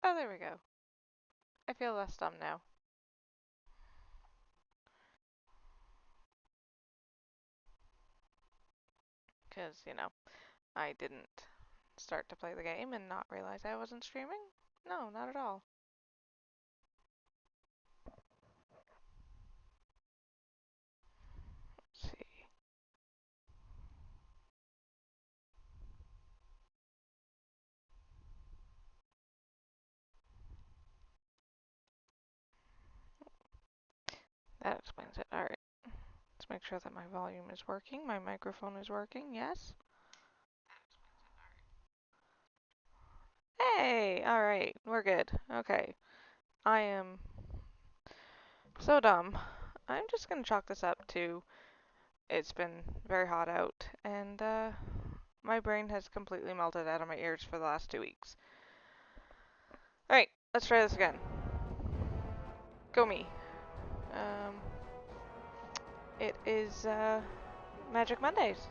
Oh, there we go. I feel less dumb now. Because, I didn't start to play the game and not realize I wasn't streaming. No, not at all. Let's see. That explains it. Alright. Let's make sure that my volume is working. My microphone is working. Yes. Hey! Alright. We're good. Okay. I am so dumb. I'm just gonna chalk this up to it's been very hot out, and my brain has completely melted out of my ears for the last 2 weeks. Alright, let's try this again. Go me. Um, it is Magic Mondays.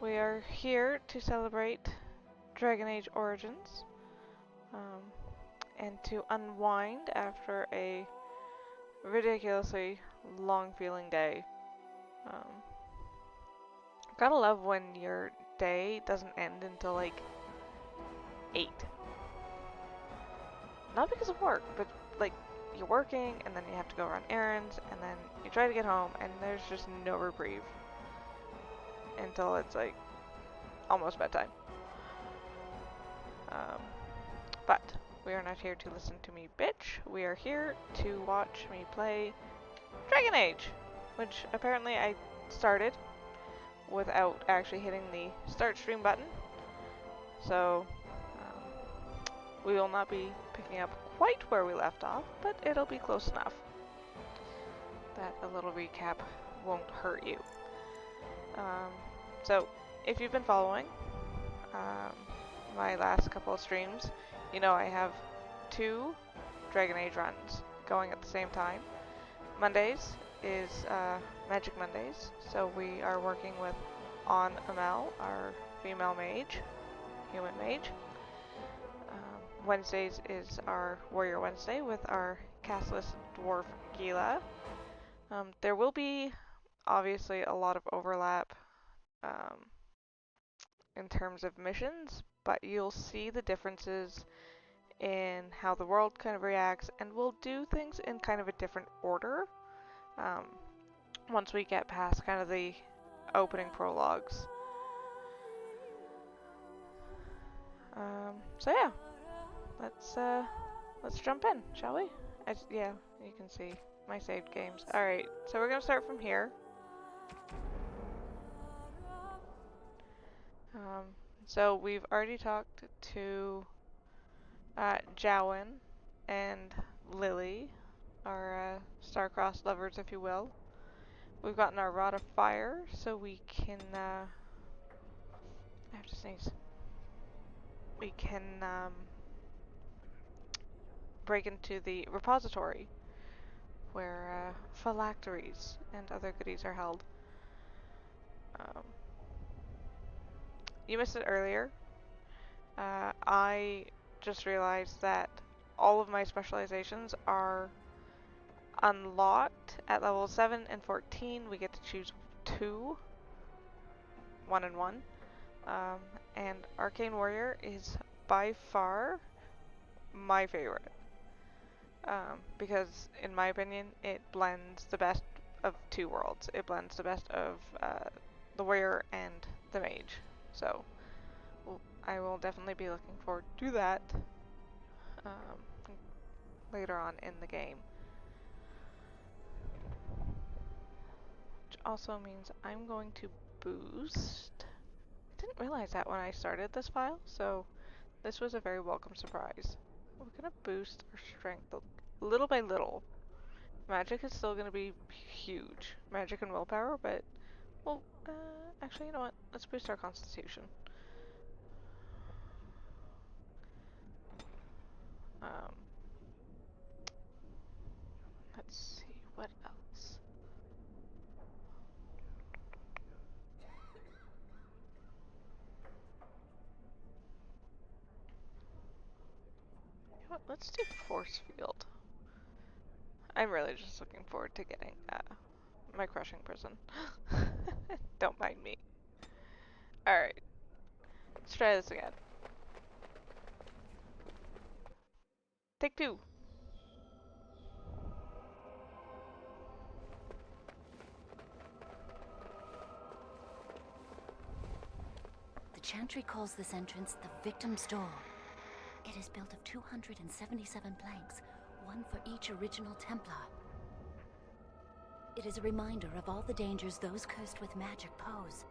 We are here to celebrate Dragon Age Origins, and to unwind after a ridiculously long feeling day. Gotta love when your day doesn't end until like 8. Not because of work, but like you're working and then you have to go run errands and then you try to get home and there's just no reprieve until it's like almost bedtime. But we are not here to listen to me bitch. We are here to watch me play Dragon Age, which apparently I started without actually hitting the start stream button. So we will not be picking up quite where we left off, but it'll be close enough that a little recap won't hurt you. So if you've been following my last couple of streams, you know I have 2 Dragon Age runs going at the same time. Mondays is Magic Mondays, so we are working with On Amel, our female mage, human mage. Wednesdays is our Warrior Wednesday with our castless dwarf Gila. There will be obviously a lot of overlap in terms of missions, but you'll see the differences in how the world kind of reacts, and we'll do things in kind of a different order once we get past kind of the opening prologues. So yeah, let's jump in, shall we? Yeah, you can see my saved games. Alright, so we're gonna start from here. So we've already talked to Jowen and Lily, our star-crossed lovers, if you will. We've gotten our Rod of Fire, so we can, I have to sneeze. We can break into the repository, where phylacteries and other goodies are held. You missed it earlier. I just realized that all of my specializations are unlocked at level 7 and 14. We get to choose 2, 1 and 1. And Arcane Warrior is by far my favorite. Because in my opinion, it blends the best of 2 worlds. It blends the best of the warrior and the mage. So I will definitely be looking forward to that later on in the game. Which also means I'm going to boost. I didn't realize that when I started this file, so this was a very welcome surprise. We're gonna boost our strength little by little. Magic is still gonna be huge. Magic and willpower, but, well, actually, you know what? Let's boost our constitution. Let's see, what else? Let's do force field. I'm really just looking forward to getting my crushing prison. Don't mind me. Alright, let's try this again. Take two. The Chantry calls this entrance the Victim's Door. It is built of 277 planks, one for each original Templar. It is a reminder of all the dangers those cursed with magic pose.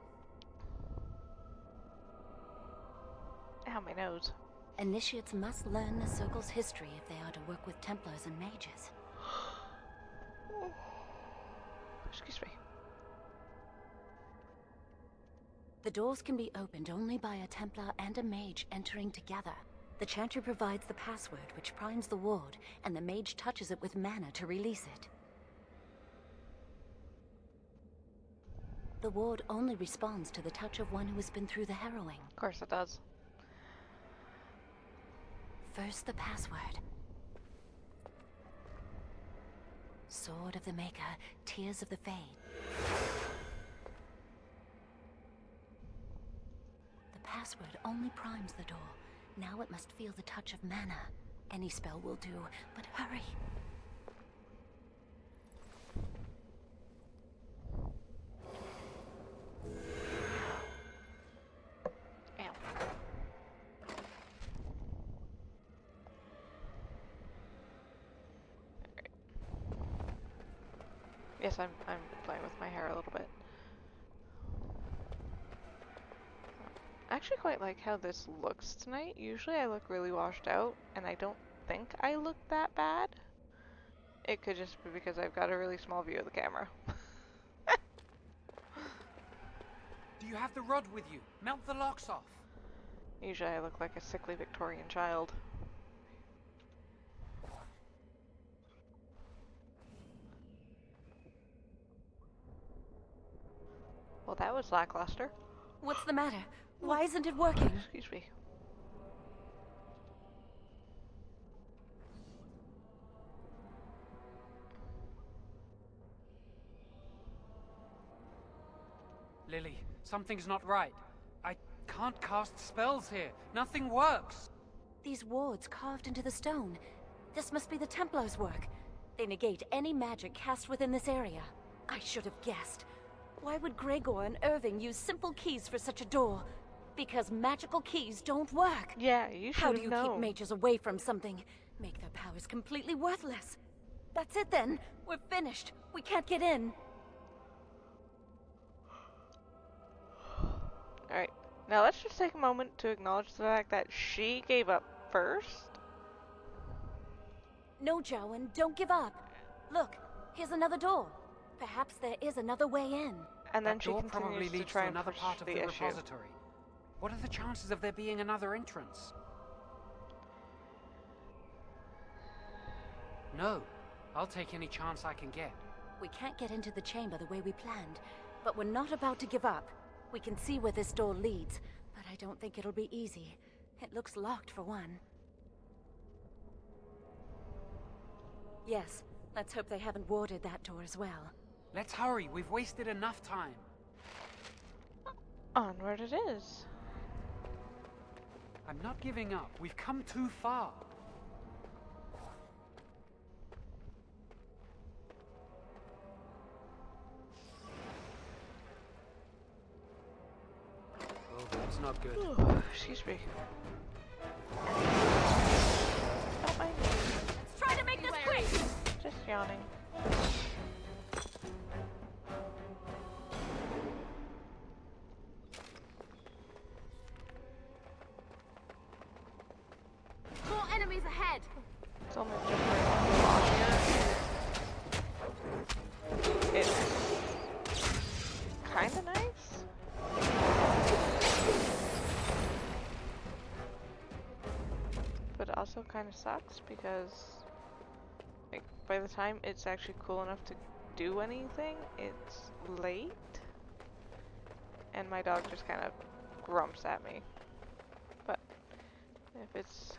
Ow, my nose. Initiates must learn the Circle's history if they are to work with Templars and mages. Excuse me. The doors can be opened only by a Templar and a mage entering together. The Chantry provides the password, which primes the ward, and the mage touches it with mana to release it. The ward only responds to the touch of one who has been through the harrowing. Of course it does. First, the password. Sword of the Maker, Tears of the Fade. The password only primes the door. Now it must feel the touch of mana. Any spell will do, but hurry. Ow. Yes, I'm playing with my hair a little bit. I actually quite like how this looks tonight. Usually I look really washed out, and I don't think I look that bad. It could just be because I've got a really small view of the camera. Do you have the rod with you? Melt the locks off. Usually I look like a sickly Victorian child. Well, that was lackluster. What's the matter? Why isn't it working? Excuse me. Lily, something's not right. I can't cast spells here. Nothing works. These wards carved into the stone. This must be the Templars' work. They negate any magic cast within this area. I should have guessed. Why would Gregor and Irving use simple keys for such a door? Because magical keys don't work. Yeah, you should How have do you known. keep mages away from something? Make their powers completely worthless. That's it then. We're finished. We can't get in. Alright, now let's just take a moment to acknowledge the fact that she gave up first. No, Jowan, don't give up. Look, here's another door. Perhaps there is another way in. And then That she door probably continues to leads try to and another push part of the the issue. repository. What are the chances of there being another entrance? No. I'll take any chance I can get. We can't get into the chamber the way we planned, but we're not about to give up. We can see where this door leads, but I don't think it'll be easy. It looks locked for one. Yes, let's hope they haven't warded that door as well. Let's hurry. We've wasted enough time. Onward it is. I'm not giving up. We've come too far. Oh, that's not good. Ooh, excuse me. Don't mind me. Let's try to make this quick! Just yawning. More enemies ahead! It's only just right along here. It's kinda nice. But it also kinda sucks because like by the time it's actually cool enough to do anything, it's late. And my dog just kind of grumps at me. But if it's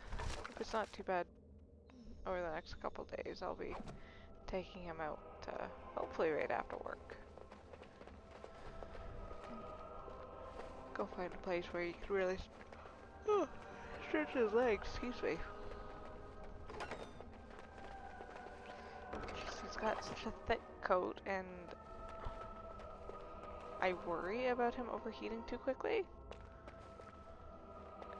not too bad over the next couple days, I'll be taking him out, hopefully right after work. Go find a place where he can really stretch his legs, excuse me. Just, he's got such a thick coat, and I worry about him overheating too quickly.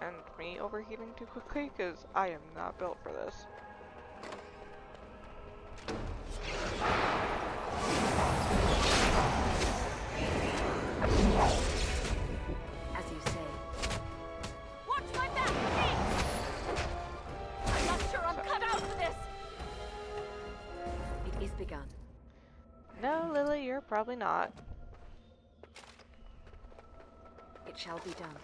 And me overheating too quickly, because I am not built for this. As you say. Watch my back, please! I'm not sure I'm cut out for this! It is begun. No, Lily, you're probably not. It shall be done.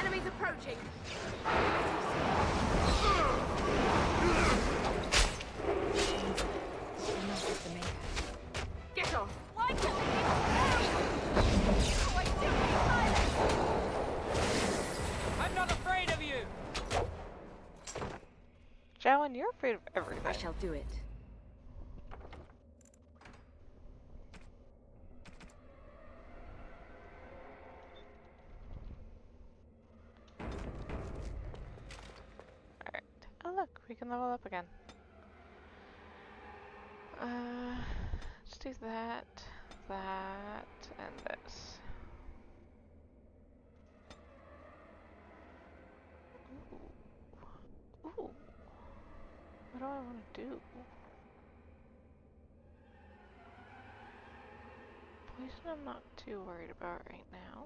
Enemies approaching! Get off! Why can't they oh, I do need silence! I'm not afraid of you! Jowan, you're afraid of everything. I shall do it. Alright. Oh look, we can level up again. Let's do that, that, and this. Ooh. Ooh. What do I want to do? Poison I'm not too worried about right now.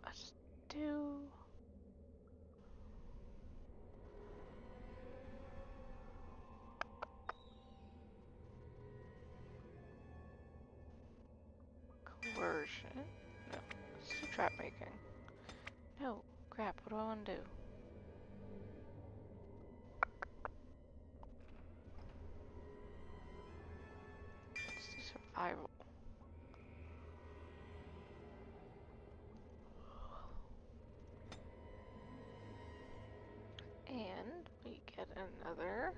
Let's do... Coercion? No. Let's do trap making. No. Crap, what do I want to do? Let's do survival. And we get another...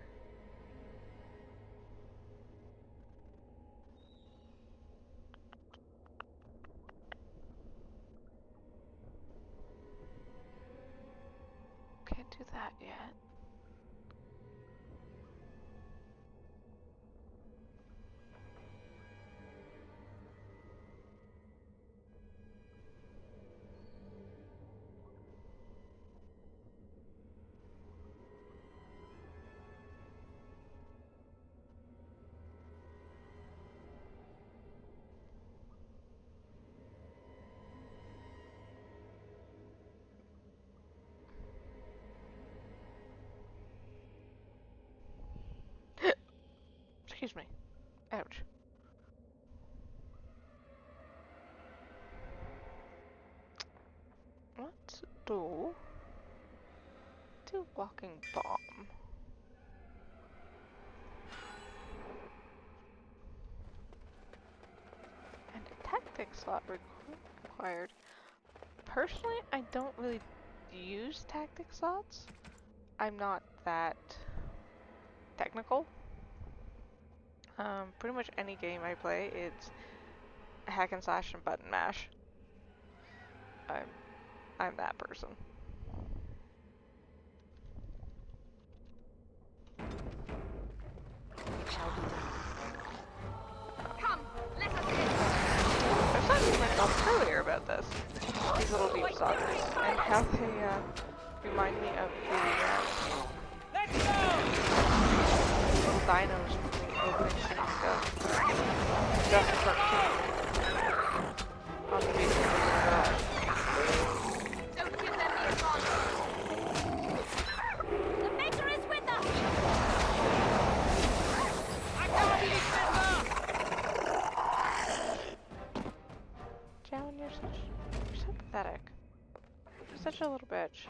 Can't do that yet. Excuse me. Ouch. Let's do walking bomb. And a tactic slot required. Personally, I don't really use tactic slots. I'm not that technical. Pretty much any game I play, it's hack and slash and button mash. I'm that person. It shall be done. Come, let us in. I was talking to myself earlier about this. These little deep sockets and how they remind me of the Let's go! little dinos from the opening scene of Death Cartoon on the beach of the garage. Don't give them the advantage. The Maker is with us! I can't leave Jowan, you're so pathetic. You're such a little bitch.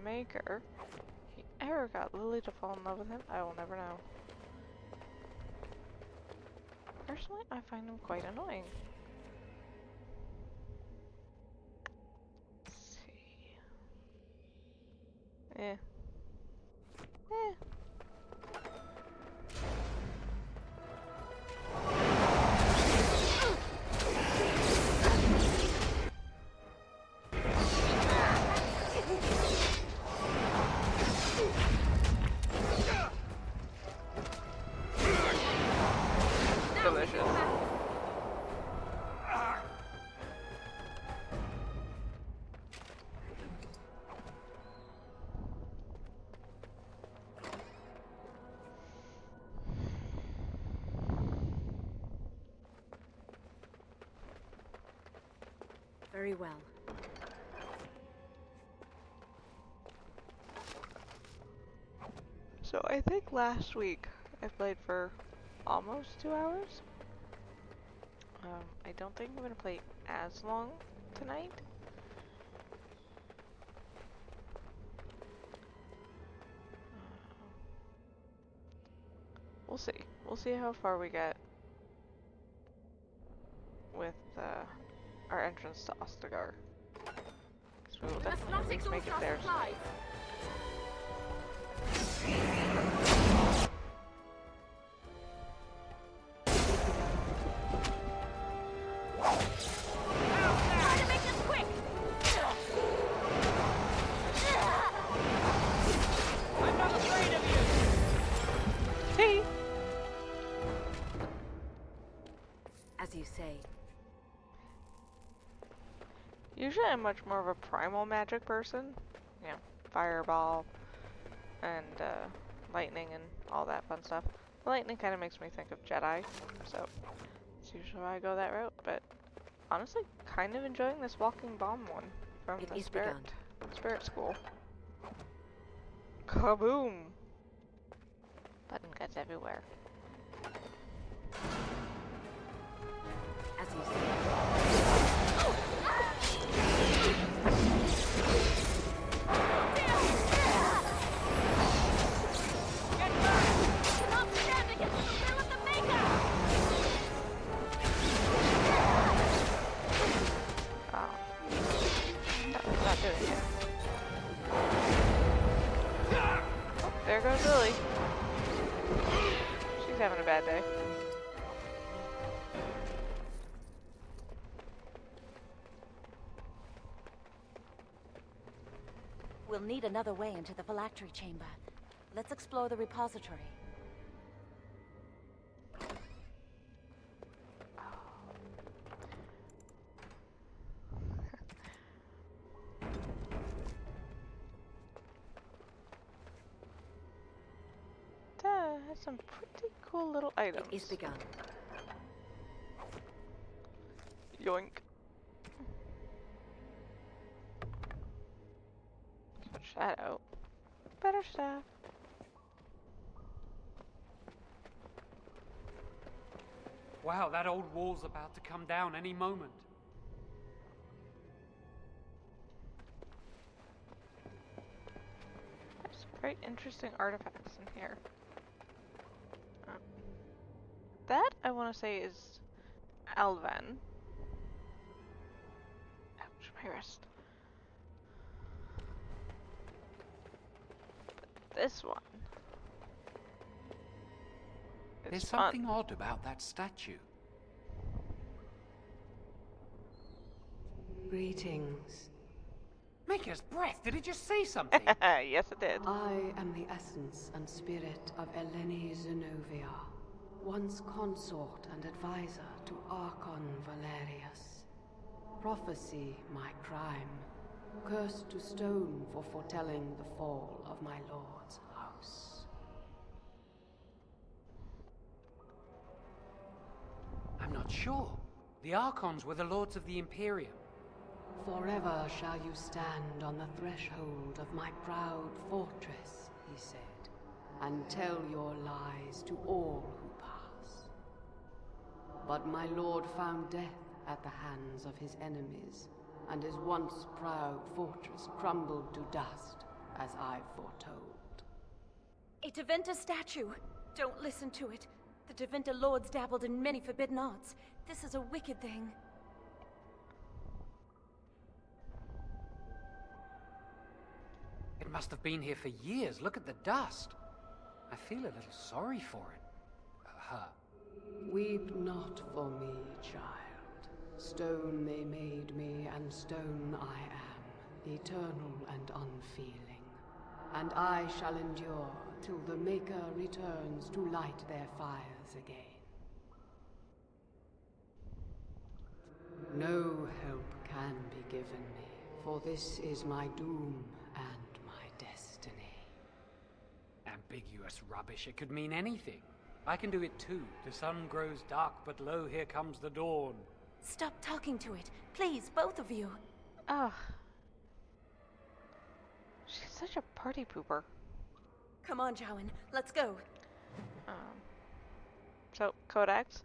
maker he ever got Lily to fall in love with him, I will never know. Personally, I find him quite annoying. Let's see. Eh. Eh. Delicious. Very well. So I think last week I played for almost 2 hours. I don't think I'm gonna play as long tonight. We'll see. We'll see how far we get with our entrance to Ostagar. So we will definitely at least make it there tonight. Try to make this quick! I'm not afraid of you! Hey! As you say. Usually I'm much more of a primal magic person. You know, fireball and lightning and all that fun stuff. Lightning kind of makes me think of Jedi, so it's usually why I go that route, but honestly, kind of enjoying this walking bomb one from It the is Spirit School. Kaboom! Button guts everywhere. As you say. Cannot stand against the will of the Maker! Oh. That was not doing it. Oh, there goes Lily. She's having a bad day. We'll need another way into the phylactery chamber. Let's explore the repository. That has some pretty cool little items. It is begun. Yoink. Switch that out. Better staff. Wow, that old wall's about to come down any moment. There's some very interesting artifacts in here. That, I want to say, is Alvan. Ouch, my wrist. This one. There's It's fun. something odd about that statue. Greetings. Maker's breath, did it just say something? Yes, it did. I am the essence and spirit of Eleni Zenobia, once consort and advisor to Archon Valerius. Prophecy my crime, cursed to stone for foretelling the fall of my lord's house. I'm not sure. The Archons were the lords of the Imperium. Forever shall you stand on the threshold of my proud fortress, he said, and tell your lies to all who pass. But my lord found death at the hands of his enemies, and his once proud fortress crumbled to dust as I foretold. A Tevinter statue! Don't listen to it. The Tevinter lords dabbled in many forbidden arts. This is a wicked thing. It must have been here for years. Look at the dust. I feel a little sorry for it. Her. Weep not for me, child. Stone they made me, and stone I am, eternal and unfeeling. And I shall endure till the Maker returns to light their fires again. No help can be given me, for this is my doom and my destiny. Ambiguous rubbish. It could mean anything. I can do it too. The sun grows dark, but lo, here comes the dawn. Stop talking to it. Please, both of you. Ugh. She's such a party pooper. Come on, Jowan. Let's go. So, Codex.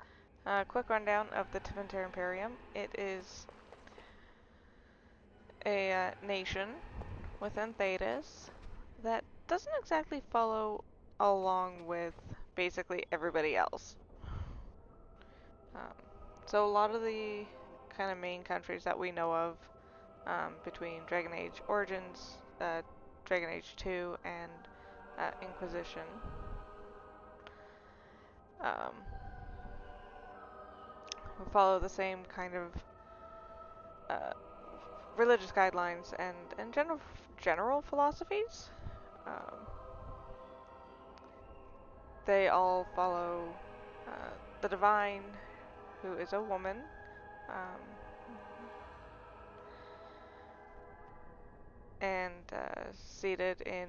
Quick rundown of the Tevinter Imperium. It is a nation within Thedas that doesn't exactly follow along with basically everybody else. So a lot of the kind of main countries that we know of between Dragon Age Origins, Dragon Age 2, and Inquisition follow the same kind of religious guidelines and general philosophies. They all follow the Divine, who is a woman, and seated in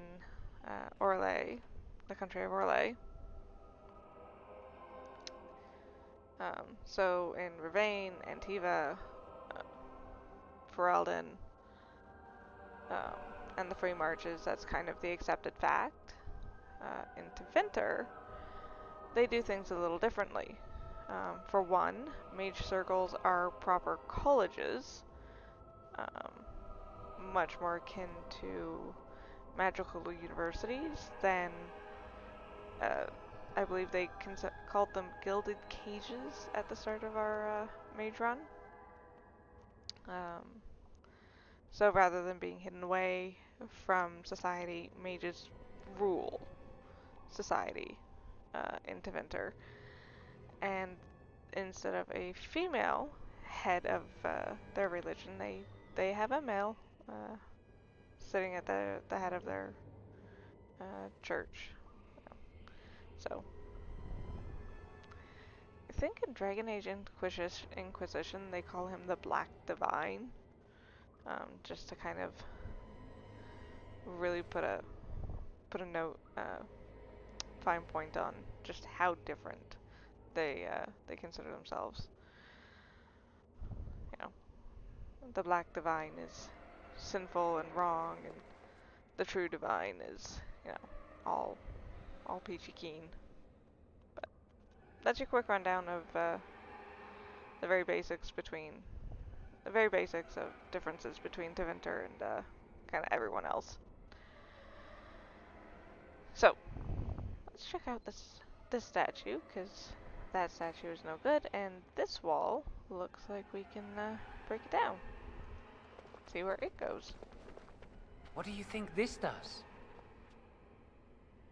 Orlais, the country of Orlais. So in Rivain, Antiva, Ferelden, and the Free Marches, that's kind of the accepted fact. In Tevinter, they do things a little differently. For one, mage circles are proper colleges, much more akin to magical universities than, I believe they called them gilded cages at the start of our mage run. So rather than being hidden away from society, mages rule society in Tevinter. And instead of a female head of their religion, they have a male sitting at the head of their church. So I think in Dragon Age Inquisition they call him the Black Divine, just to kind of really put a note, fine point on just how different they consider themselves. You know, the Black Divine is sinful and wrong, and the true Divine is, you know, all peachy keen. But that's your quick rundown of the very basics of differences between Tevinter and kind of everyone else. So let's check out this statue, because that statue is no good, and this wall looks like we can break it down. See where it goes. What do you think this does?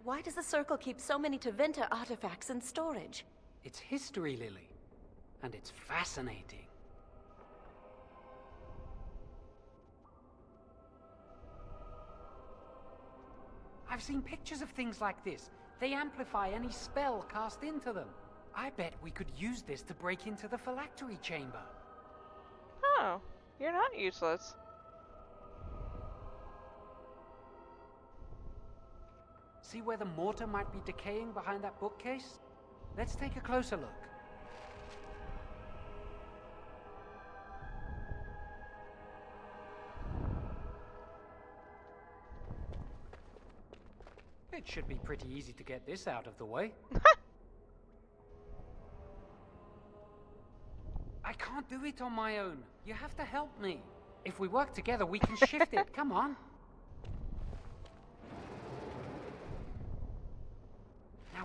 Why does the Circle keep so many Tevinter artifacts in storage? It's history, Lily. And it's fascinating. I've seen pictures of things like this. They amplify any spell cast into them. I bet we could use this to break into the phylactery chamber. Oh, you're not useless. See where the mortar might be decaying behind that bookcase? Let's take a closer look. It should be pretty easy to get this out of the way. I can't do it on my own. You have to help me. If we work together, we can shift it. Come on.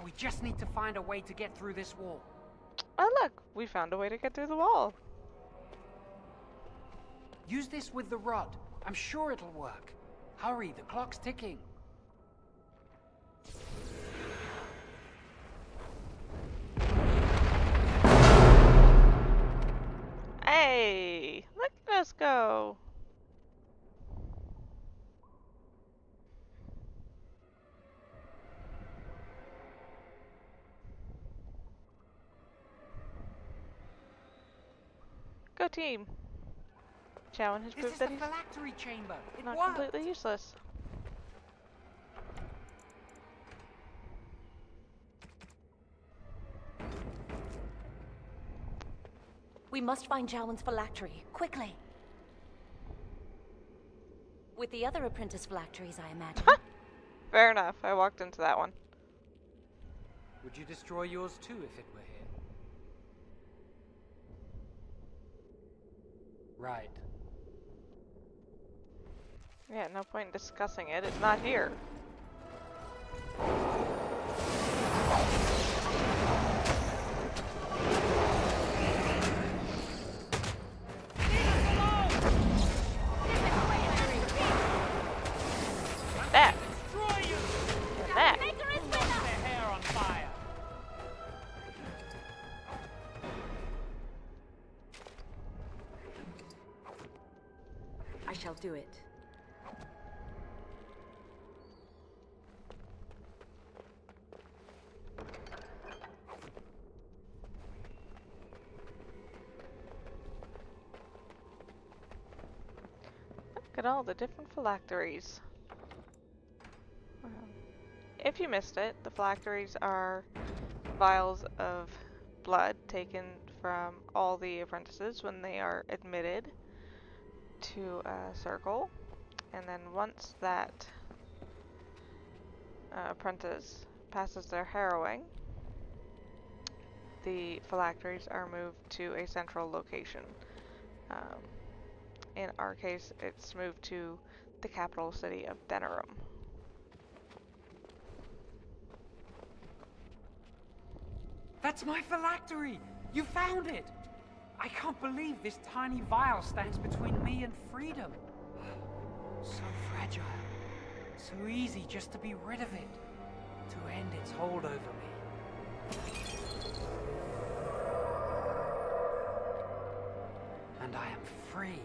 We just need to find a way to get through this wall. Oh look, we found a way to get through the wall. Use this with the rod. I'm sure it'll work. Hurry, the clock's ticking. Hey, look at us go. Go team. Chowan has This proved is that the he's phylactery chamber. It not worked. completely useless. We must find Jowan's phylactery, quickly. With the other apprentice phylacteries, I imagine. Fair enough, I walked into that one. Would you destroy yours too if it were here? Right. Yeah, no point in discussing it, it's not here. That. And that. I shall do it. Look at all the different phylacteries. If you missed it, the phylacteries are vials of blood taken from all the apprentices when they are admitted to a circle, and then once that apprentice passes their harrowing, the phylacteries are moved to a central location. In our case, it's moved to the capital city of Denerim. That's my phylactery! You found it! I can't believe this tiny vial stands between me and freedom. So fragile. So easy just to be rid of it. To end its hold over me. And I am free.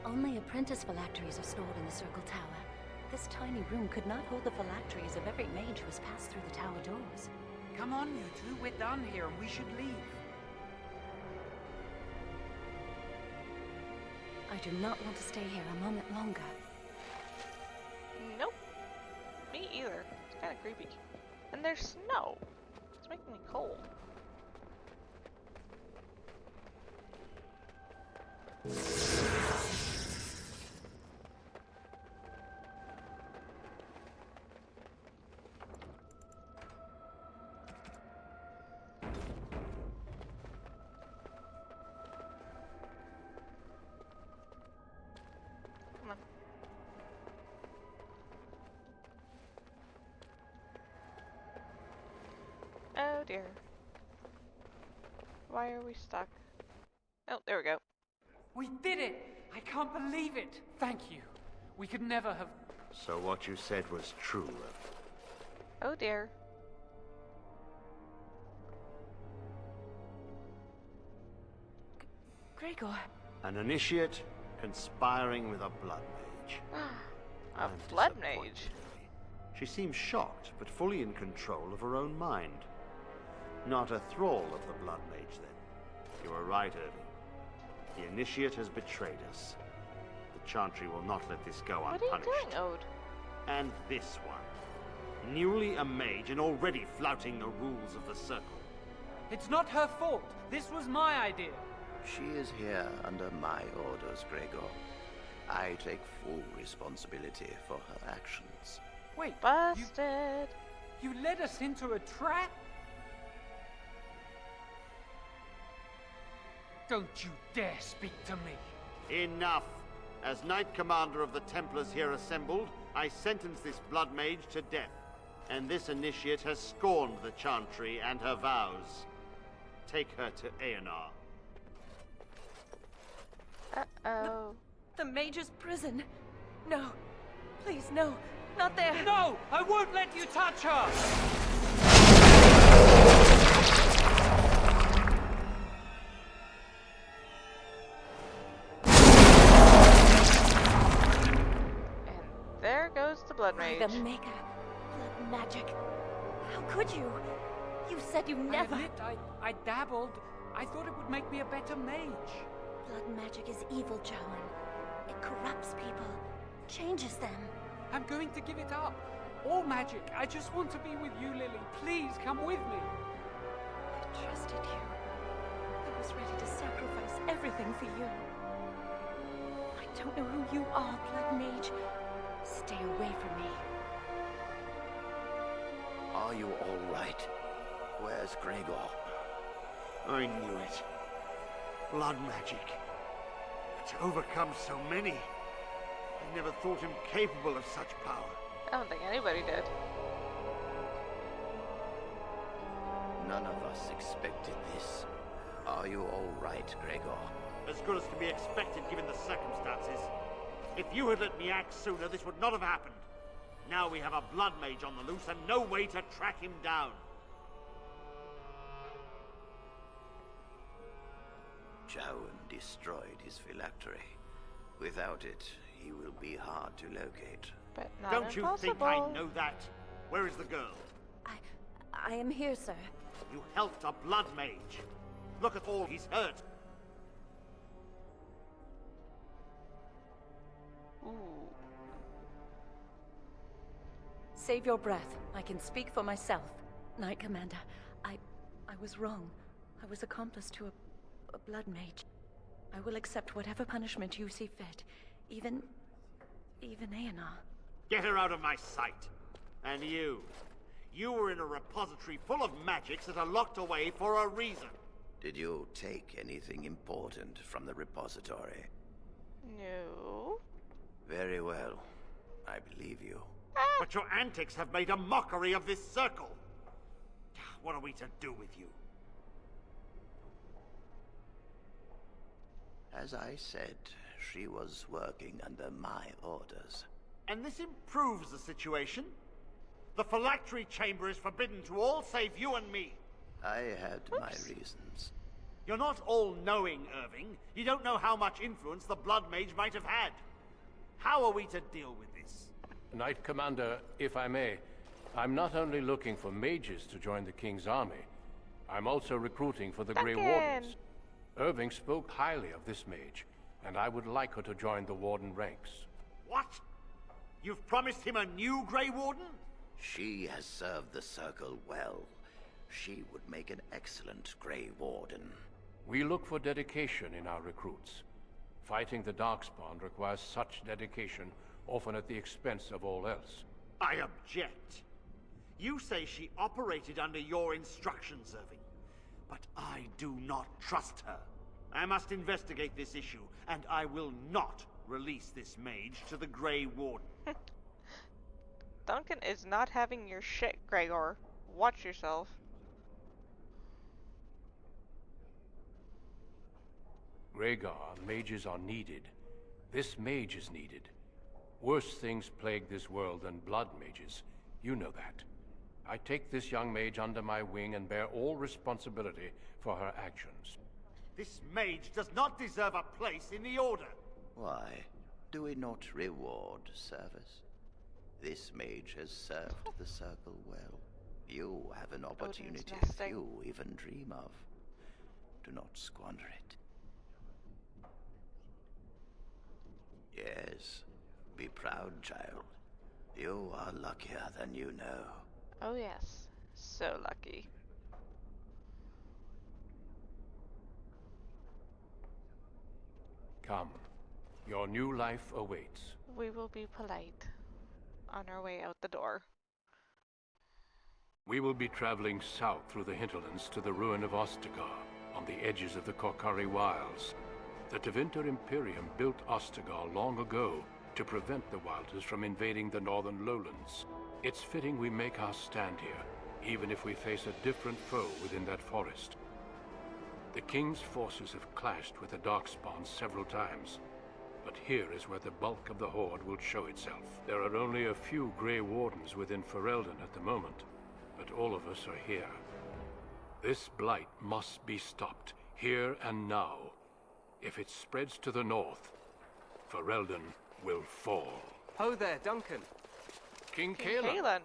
Only apprentice phylacteries are stored in the Circle Tower. This tiny room could not hold the phylacteries of every mage who has passed through the tower doors. Come on, you two. We're done here and we should leave. I do not want to stay here a moment longer. Nope. Me either. It's kind of creepy. And there's snow. It's making me cold. Come on. Oh dear. Why are we stuck? Oh, there we go. We did it! I can't believe it! Thank you. We could never have... So what you said was true. Oh dear. Gregor. An initiate conspiring with a blood mage. A I'm blood disappointed, mage. really. She seems shocked, but fully in control of her own mind. Not a thrall of the blood mage, then. You are right, Irving. The initiate has betrayed us. The Chantry will not let this go What are you unpunished. doing, Ode? And this one. Newly a mage and already flouting the rules of the Circle. It's not her fault. This was my idea. She is here under my orders, Gregor. I take full responsibility for her actions. Wait, Busted. you led us into a trap? Don't you dare speak to me. Enough! As Knight Commander of the Templars here assembled, I sentence this Blood Mage to death. And this initiate has scorned the Chantry and her vows. Take her to Aenar. Uh-oh. The mage's prison. No. Please, no. Not there. No! I won't let you touch her! And there goes the Blood Mage. The Maker. Blood magic. How could you? You said you never... I admit, I dabbled. I thought it would make me a better mage. Blood magic is evil, Joan. It corrupts people. Changes them. I'm going to give it up. All magic. I just want to be with you, Lily. Please come with me. I trusted you. I was ready to sacrifice everything for you. I don't know who you are, Blood Mage. Stay away from me. Are you all right? Where's Gregor? I knew it. Blood magic. But to overcome so many, I never thought him capable of such power. I don't think anybody did. None of us expected this. Are you all right, Gregor? As good as can be expected given the circumstances. If you had let me act sooner, this would not have happened. Now we have a Blood Mage on the loose and no way to track him down. Joan destroyed his phylactery. Without it, he will be hard to locate. But not Don't you impossible. think I know that? Where is the girl? I am here, sir. You helped a Blood Mage. Look at all he's hurt. Ooh. Save your breath. I can speak for myself. Knight Commander, I was wrong. I was accomplice to a blood mage. I will accept whatever punishment you see fit. Even Aenar. Get her out of my sight. And you were in a repository full of magics that are locked away for a reason. Did you take anything important from the repository? No. Very well. I believe you. But your antics have made a mockery of this circle. What are we to do with you? As I said, she was working under my orders. And this improves the situation. The phylactery chamber is forbidden to all save you and me. I had my reasons. You're not all-knowing, Irving. You don't know how much influence the Blood Mage might have had. How are we to deal with this? Knight Commander, if I may, I'm not only looking for mages to join the King's army, I'm also recruiting for the Grey Duncan! Wardens. Irving spoke highly of this mage, and I would like her to join the Warden ranks. What? You've promised him a new Grey Warden? She has served the Circle well. She would make an excellent Grey Warden. We look for dedication in our recruits. Fighting the Darkspawn requires such dedication, often at the expense of all else. I object. You say she operated under your instructions, Irving. But I do not trust her. I must investigate this issue, and I will not release this mage to the Grey Warden. Duncan is not having your shit, Gregor. Watch yourself. Rhaegar, mages are needed. This mage is needed. Worse things plague this world than blood mages. You know that. I take this young mage under my wing and bear all responsibility for her actions. This mage does not deserve a place in the Order. Why? Do we not reward service? This mage has served the Circle well. You have an opportunity nesting. few even dream of. Do not squander it. Yes, be proud, child. You are luckier than you know. Oh yes, so lucky. Come. Your new life awaits. We will be polite on our way out the door. We will be traveling south through the hinterlands to the ruin of Ostagar, on the edges of the Korkari Wilds. The Tevinter Imperium built Ostagar long ago to prevent the Wilders from invading the northern lowlands. It's fitting we make our stand here, even if we face a different foe within that forest. The King's forces have clashed with the Darkspawn several times, but here is where the bulk of the Horde will show itself. There are only a few Grey Wardens within Ferelden at the moment, but all of us are here. This blight must be stopped, here and now. If it spreads to the north, Ferelden will fall. Ho there, Duncan. King King Cailan. Cailan.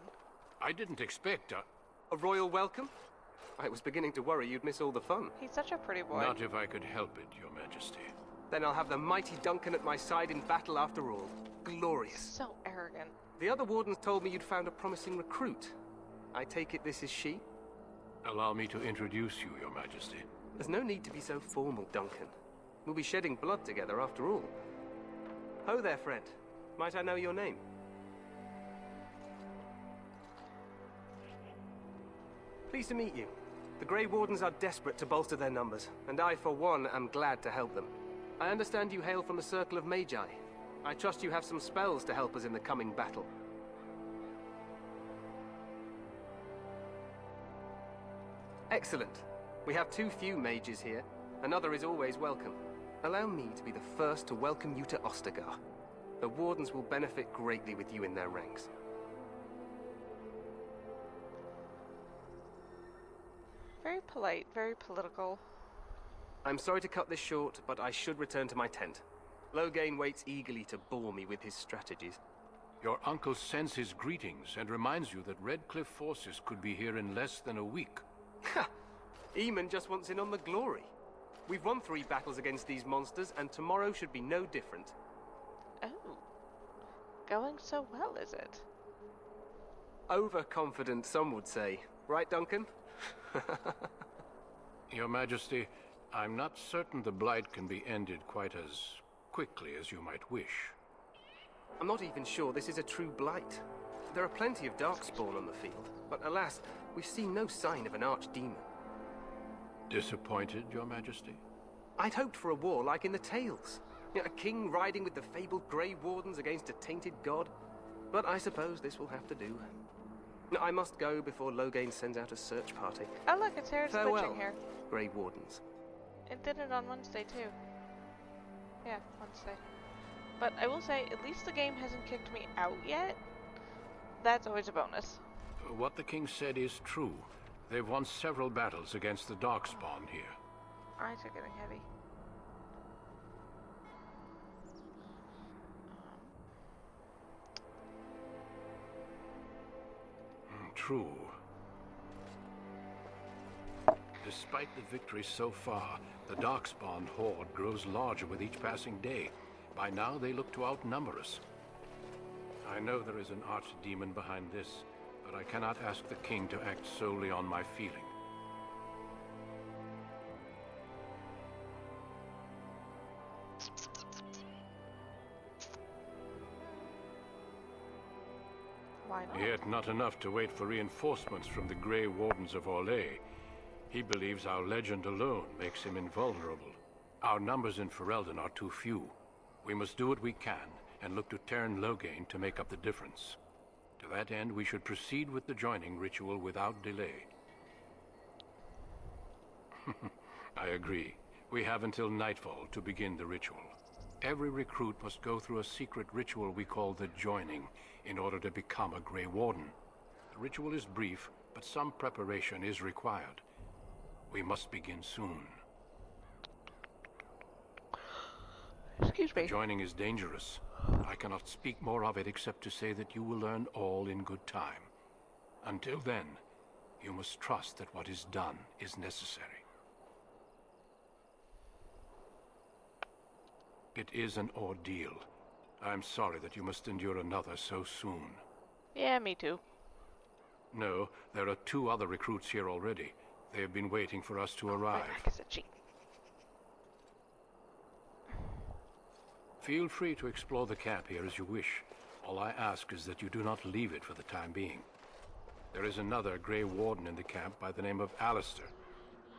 I didn't expect A royal welcome? I was beginning to worry you'd miss all the fun. He's such a pretty boy. Not if I could help it, Your Majesty. Then I'll have the mighty Duncan at my side in battle after all. Glorious. So arrogant. The other wardens told me you'd found a promising recruit. I take it this is she? Allow me to introduce you, Your Majesty. There's no need to be so formal, Duncan. We'll be shedding blood together after all. Ho there, friend. Might I know your name? Pleased to meet you. The Grey Wardens are desperate to bolster their numbers, and I, for one, am glad to help them. I understand you hail from the Circle of Magi. I trust you have some spells to help us in the coming battle. Excellent. We have too few mages here. Another is always welcome. Allow me to be the first to welcome you to Ostagar. The Wardens will benefit greatly with you in their ranks. Very polite, very political. I'm sorry to cut this short, but I should return to my tent. Loghain waits eagerly to bore me with his strategies. Your uncle sends his greetings and reminds you that Redcliffe forces could be here in less than a week. Ha! Eamon just wants in on the glory. We've won 3 battles against these monsters, and tomorrow should be no different. Oh. Going so well, is it? Overconfident, some would say. Right, Duncan? Your Majesty, I'm not certain the Blight can be ended quite as quickly as you might wish. I'm not even sure this is a true blight. There are plenty of Darkspawn on the field, but alas, we've seen no sign of an archdemon. Disappointed, Your Majesty? I'd hoped for a war like in the Tales. A king riding with the fabled Grey Wardens against a tainted god. But I suppose this will have to do. I must go before Loghain sends out a search party. Oh look, it's Harris Farewell, glitching here. Grey Wardens. It did it on Wednesday too. Yeah, Wednesday. But I will say, at least the game hasn't kicked me out yet. That's always a bonus. What the king said is true. They've won several battles against the Darkspawn here. Eyes are getting heavy. True. Despite the victory so far, the Darkspawn horde grows larger with each passing day. By now, they look to outnumber us. I know there is an archdemon behind this, but I cannot ask the king to act solely on my feeling. Why not? Yet not enough to wait for reinforcements from the Grey Wardens of Orlais. He believes our legend alone makes him invulnerable. Our numbers in Ferelden are too few. We must do what we can, and look to Teyrn Loghain to make up the difference. To that end, we should proceed with the joining ritual without delay. I agree. We have until nightfall to begin the ritual. Every recruit must go through a secret ritual we call the Joining in order to become a Grey Warden. The ritual is brief, but some preparation is required. We must begin soon. Excuse me. The joining is dangerous. I cannot speak more of it except to say that you will learn all in good time. Until then, you must trust that what is done is necessary. It is an ordeal. I'm sorry that you must endure another so soon. Yeah, me too. No, there are 2 other recruits here already. They have been waiting for us to arrive. My back is itchy. Feel free to explore the camp here as you wish. All I ask is that you do not leave it for the time being. There is another Grey Warden in the camp by the name of Alistair.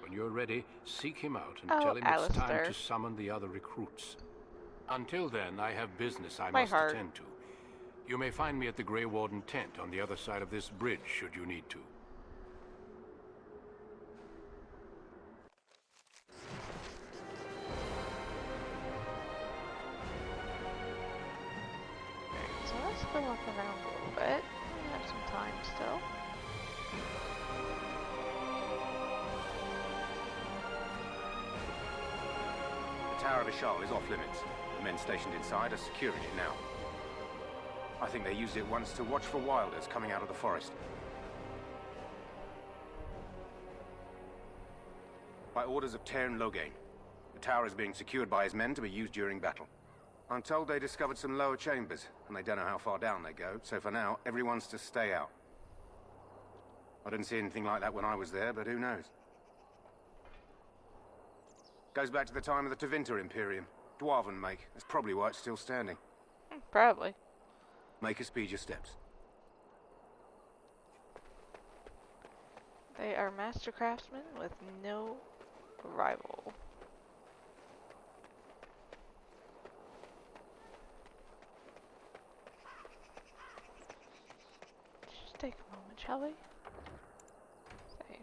When you're ready, seek him out and Oh, tell him it's time Alistair. to summon the other recruits. Until then, I have business I My must heart. attend to. You may find me at the Grey Warden tent on the other side of this bridge, should you need to. So let's go walk around a little bit. We have some time still. The Tower of Ishal is off limits. The men stationed inside are securing it now. I think they used it once to watch for wilders coming out of the forest. By orders of Teyrn Loghain, the tower is being secured by his men to be used during battle. I'm told they discovered some lower chambers, and they don't know how far down they go, so for now, everyone's to stay out. I didn't see anything like that when I was there, but who knows? Goes back to the time of the Tevinter Imperium. Dwarven make. That's probably why it's still standing. Probably. Make her speed your steps. They are master craftsmen with no rival. Just take a moment, shall we? Save.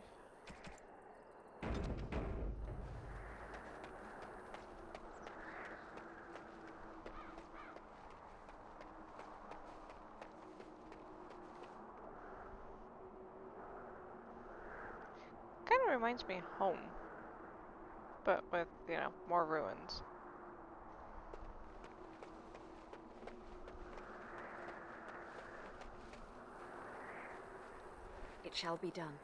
Kind of reminds me of home, but with, you know, more ruins. It shall be done.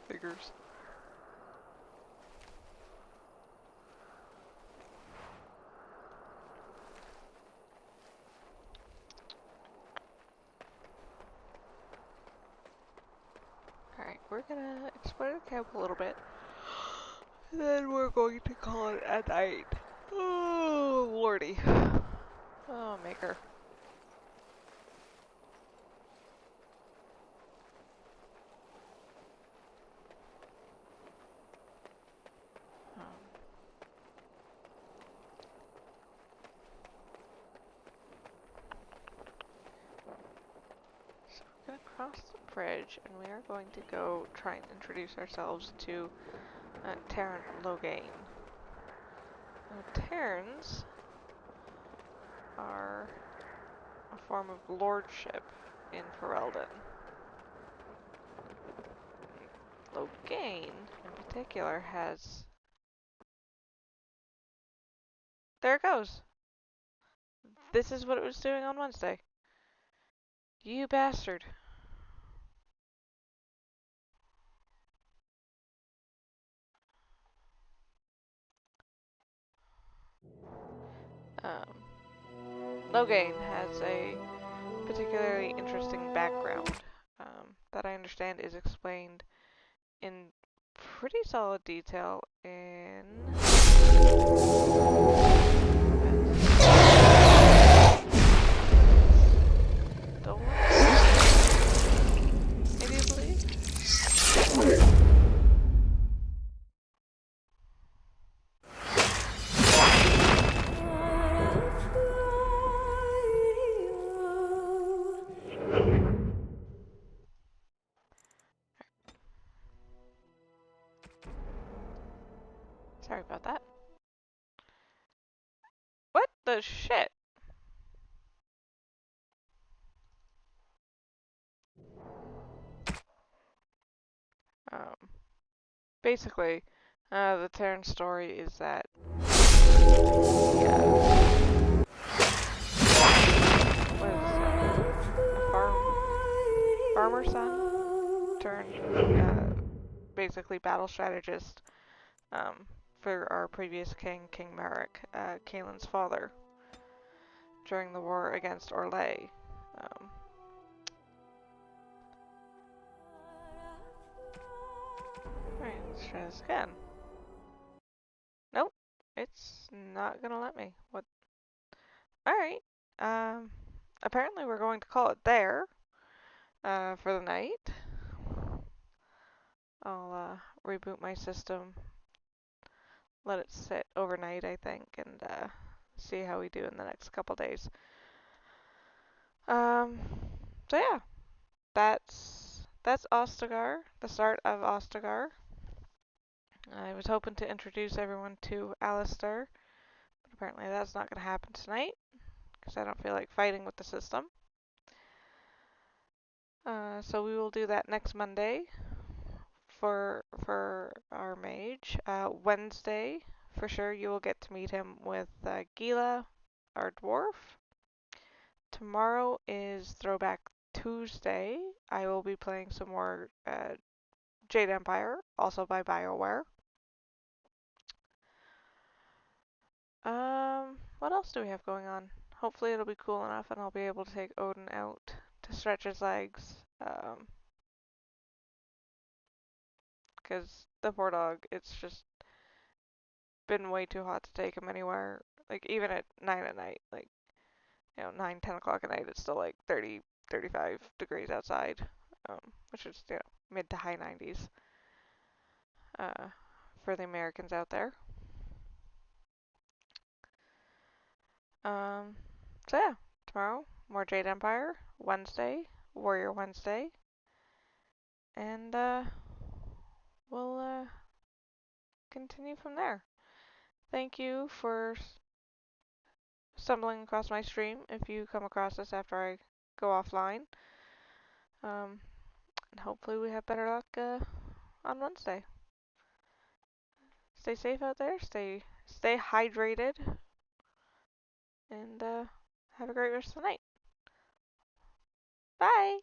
Figures. Alright, we're gonna explore the camp a little bit. And then we're going to call it a night. Oh, lordy. Oh, maker. So we're gonna cross the bridge, and we are going to go try and introduce ourselves to Teyrn Loghain. Now, Terns are a form of lordship in Ferelden. Loghain, in particular, has... There it goes! This is what it was doing on Wednesday. You bastard. Loghain has a particularly interesting background that I understand is explained in pretty solid detail in... Maybe I believe? Sorry about that. What the shit? Basically, the Teyrn story is that was a farmer's son turned basically battle strategist for our previous king, King Maric, Cailin's father, during the war against Orlais. Alright, let's try this again. Nope, it's not gonna let me. What? Alright, Apparently we're going to call it there, for the night. I'll, reboot my system, let it sit overnight, I think, and, see how we do in the next couple days. So yeah, that's Ostagar, the start of Ostagar. I was hoping to introduce everyone to Alistair, but apparently that's not going to happen tonight, because I don't feel like fighting with the system. So we will do that next Monday for our mage. Wednesday, for sure, you will get to meet him with Gila, our dwarf. Tomorrow is Throwback Tuesday. I will be playing some more Jade Empire, also by BioWare. What else do we have going on? Hopefully it'll be cool enough and I'll be able to take Odin out to stretch his legs. Because the poor dog, it's just been way too hot to take him anywhere. Like, even at 9 at night, like, 9, 10 o'clock at night, it's still like 30, 35 degrees outside, which is, mid to high 90s for the Americans out there. So yeah, tomorrow, more Jade Empire. Wednesday, Warrior Wednesday. And, we'll, continue from there. Thank you for stumbling across my stream if you come across this after I go offline. And hopefully we have better luck on Wednesday. Stay safe out there, stay hydrated, and have a great rest of the night. Bye!